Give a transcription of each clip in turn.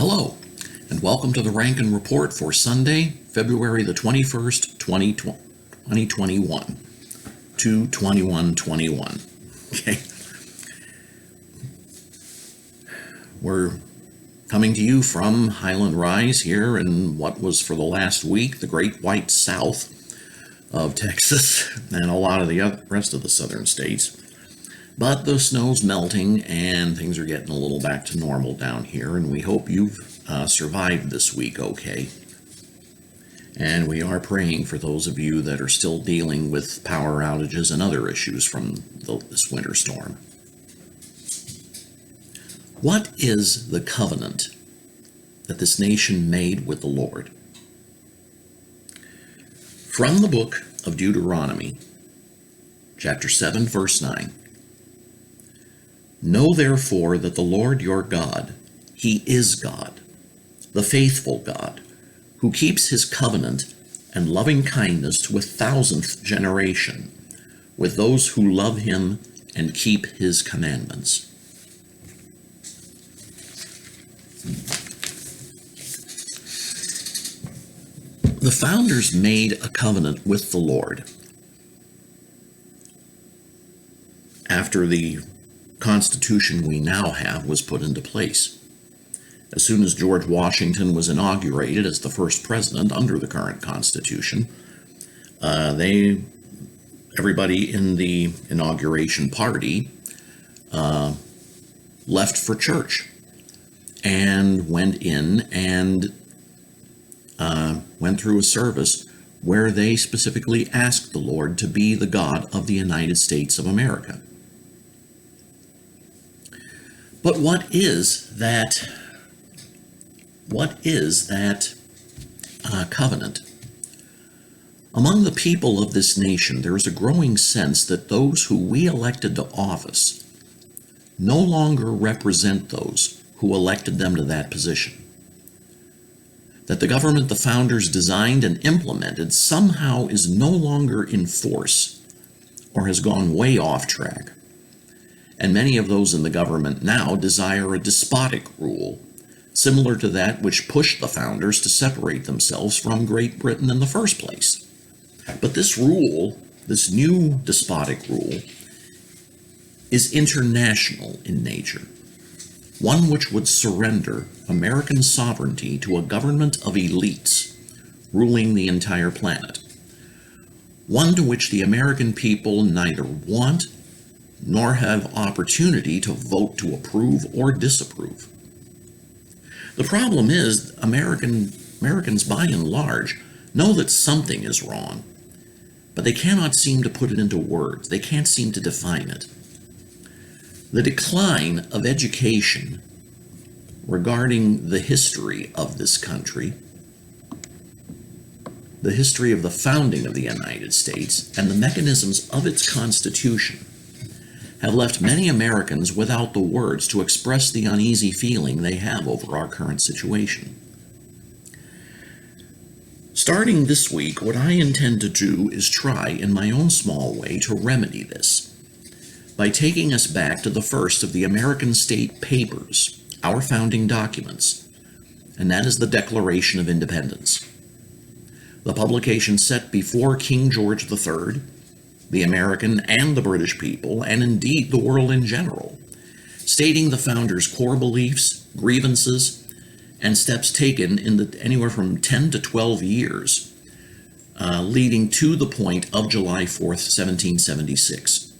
Hello, and welcome to the Rankin Report for Sunday, February the 21st, 2021. 2/21/21. Okay. We're coming to you from Highland Rise here in what was for the last week the Great White South of Texas and a lot of the rest of the southern states. But the snow's melting and things are getting a little back to normal down here, and we hope you've survived this week okay. And we are praying for those of you that are still dealing with power outages and other issues from this winter storm. What is the covenant that this nation made with the Lord? From the book of Deuteronomy, chapter 7, verse 9. Know therefore that the Lord your God, He is God, the faithful God, who keeps His covenant and loving kindness to 1,000th generation with those who love Him and keep His commandments. The founders made a covenant with the Lord after the Constitution we now have was put into place. As soon as George Washington was inaugurated as the first president under the current Constitution, everybody in the inauguration party left for church and went in and went through a service where they specifically asked the Lord to be the God of the United States of America. But what is that covenant? Among the people of this nation, there is a growing sense that those who we elected to office no longer represent those who elected them to that position. That the government the founders designed and implemented somehow is no longer in force or has gone way off track. And many of those in the government now desire a despotic rule, similar to that which pushed the founders to separate themselves from Great Britain in the first place. But this rule, this new despotic rule, is international in nature, one which would surrender American sovereignty to a government of elites ruling the entire planet, one to which the American people neither want nor have opportunity to vote to approve or disapprove. The problem is Americans by and large know that something is wrong, but they cannot seem to put it into words. They can't seem to define it. The decline of education regarding the history of this country, the history of the founding of the United States, and the mechanisms of its Constitution have left many Americans without the words to express the uneasy feeling they have over our current situation. Starting this week, what I intend to do is try, in my own small way, to remedy this by taking us back to the first of the American state papers, our founding documents, and that is the Declaration of Independence. The publication set before King George III, the American and the British people, and indeed the world in general, stating the founders' core beliefs, grievances, and steps taken in anywhere from 10 to 12 years, leading to the point of July 4th, 1776.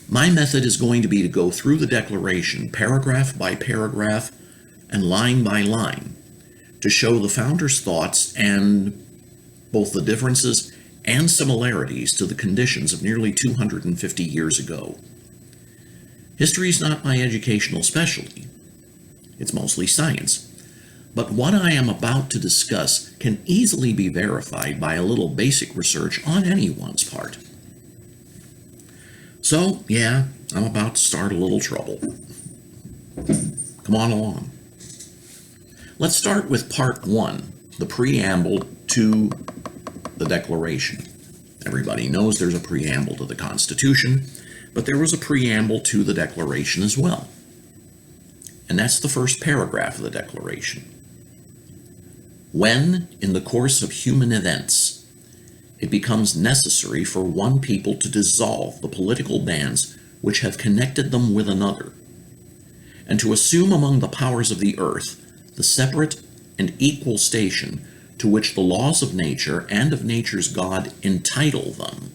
My method is going to be to go through the Declaration paragraph by paragraph and line by line to show the founders' thoughts and both the differences and similarities to the conditions of nearly 250 years ago. History is not my educational specialty. It's mostly science. But what I am about to discuss can easily be verified by a little basic research on anyone's part. So, yeah, I'm about to start a little trouble. Come on along. Let's start with part 1, the preamble to the Declaration. Everybody knows there's a preamble to the Constitution, but there was a preamble to the Declaration as well. And that's the first paragraph of the Declaration. When, in the course of human events, it becomes necessary for one people to dissolve the political bands which have connected them with another, and to assume among the powers of the earth the separate and equal station to which the laws of nature and of nature's God entitle them,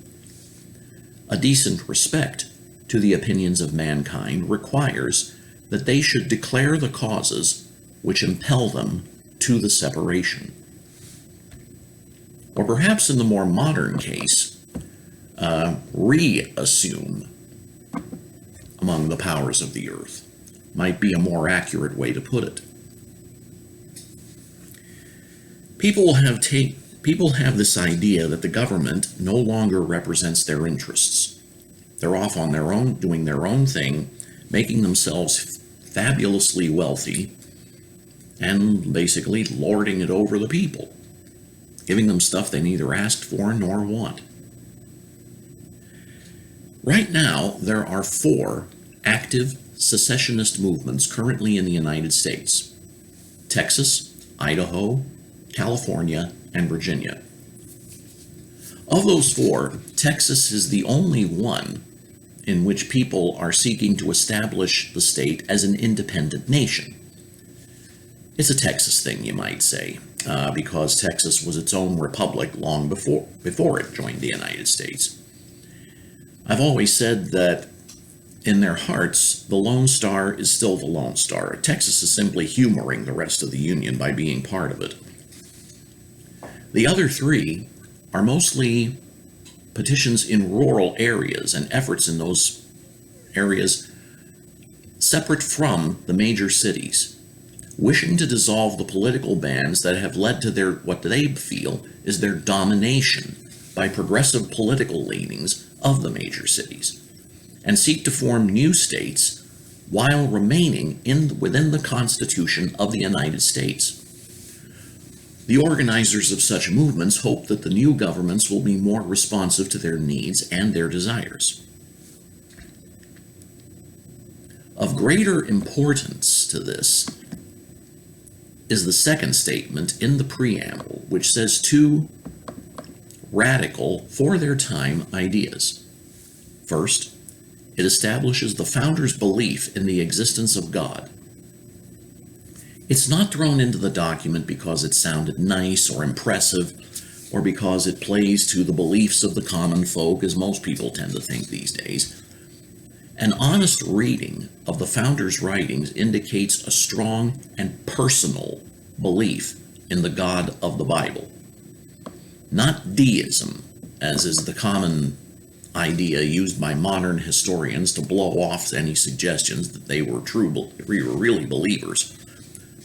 a decent respect to the opinions of mankind requires that they should declare the causes which impel them to the separation. Or perhaps in the more modern case, reassume among the powers of the earth might be a more accurate way to put it. People have this idea that the government no longer represents their interests. They're off on their own, doing their own thing, making themselves fabulously wealthy, and basically lording it over the people, giving them stuff they neither asked for nor want. Right now, there are 4 active secessionist movements currently in the United States: Texas, Idaho, California, and Virginia. Of those 4, Texas is the only one in which people are seeking to establish the state as an independent nation. It's a Texas thing, you might say, because Texas was its own republic long before it joined the United States. I've always said that in their hearts, the Lone Star is still the Lone Star. Texas is simply humoring the rest of the Union by being part of it. The other 3 are mostly petitions in rural areas and efforts in those areas separate from the major cities, wishing to dissolve the political bands that have led to what they feel is their domination by progressive political leanings of the major cities, and seek to form new states while remaining within the Constitution of the United States. The organizers of such movements hope that the new governments will be more responsive to their needs and their desires. Of greater importance to this is the second statement in the preamble, which says 2 radical, for their time, ideas. First, it establishes the founders' belief in the existence of God. It's not thrown into the document because it sounded nice or impressive, or because it plays to the beliefs of the common folk, as most people tend to think these days. An honest reading of the founders' writings indicates a strong and personal belief in the God of the Bible. Not deism, as is the common idea used by modern historians to blow off any suggestions that they were really believers,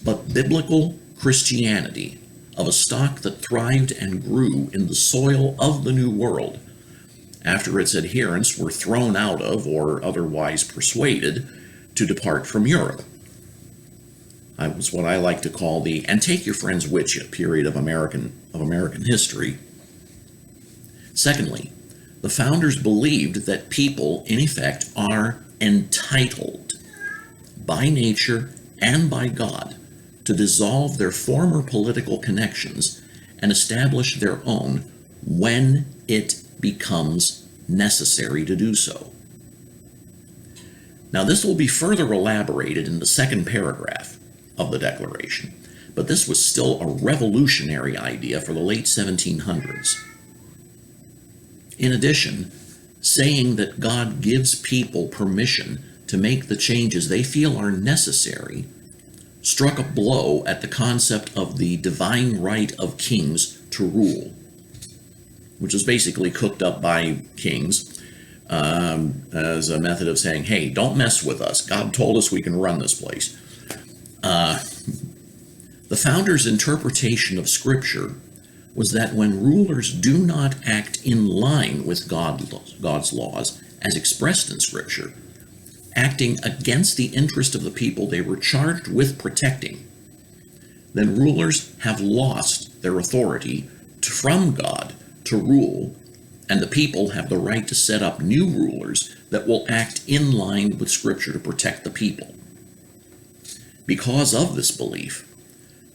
but biblical Christianity of a stock that thrived and grew in the soil of the New World after its adherents were thrown out of or otherwise persuaded to depart from Europe. That was what I like to call the "and take your friends with you" period of American history. Secondly, the founders believed that people, in effect, are entitled by nature and by God to dissolve their former political connections and establish their own when it becomes necessary to do so. Now, this will be further elaborated in the second paragraph of the Declaration, but this was still a revolutionary idea for the late 1700s. In addition, saying that God gives people permission to make the changes they feel are necessary struck a blow at the concept of the divine right of kings to rule, which was basically cooked up by kings as a method of saying, hey, don't mess with us. God told us we can run this place. The founders' interpretation of Scripture was that when rulers do not act in line with God's laws as expressed in Scripture, acting against the interest of the people they were charged with protecting, then rulers have lost their authority from God to rule, and the people have the right to set up new rulers that will act in line with Scripture to protect the people. Because of this belief,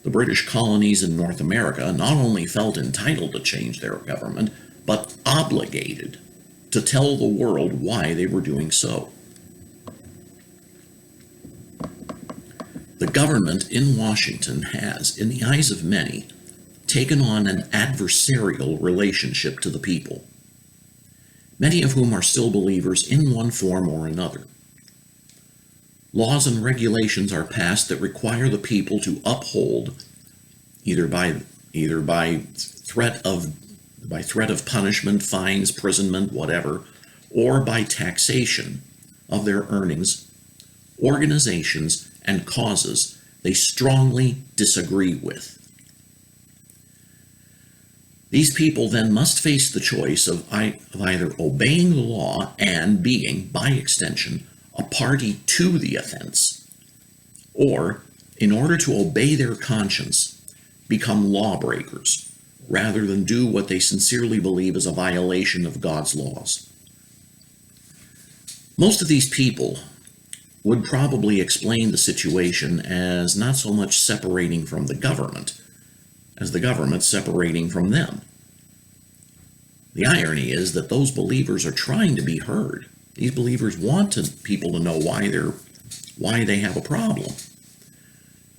the British colonies in North America not only felt entitled to change their government, but obligated to tell the world why they were doing so. The government in Washington has, in the eyes of many, taken on an adversarial relationship to the people, many of whom are still believers in one form or another. Laws and regulations are passed that require the people to uphold, either by threat of punishment, fines, imprisonment, whatever, or by taxation of their earnings, organizations and causes they strongly disagree with. These people then must face the choice of either obeying the law and being, by extension, a party to the offense, or, in order to obey their conscience, become lawbreakers, rather than do what they sincerely believe is a violation of God's laws. Most of these people would probably explain the situation as not so much separating from the government, as the government separating from them. The irony is that those believers are trying to be heard. These believers want people to know why they have a problem.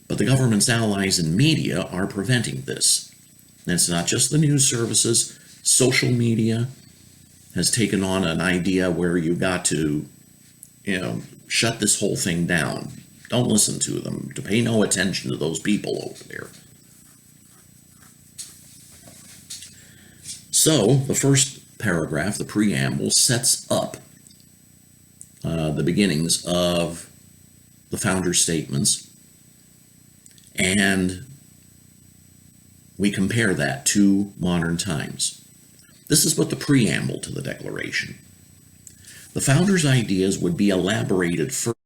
But the government's allies in media are preventing this. And it's not just the news services. Social media has taken on an idea where you've got to, shut this whole thing down. Don't listen to them. To pay no attention to those people over there. So, the first paragraph, the preamble, sets up the beginnings of the founder's statements, and we compare that to modern times. This is but the preamble to the Declaration. The founder's ideas would be elaborated further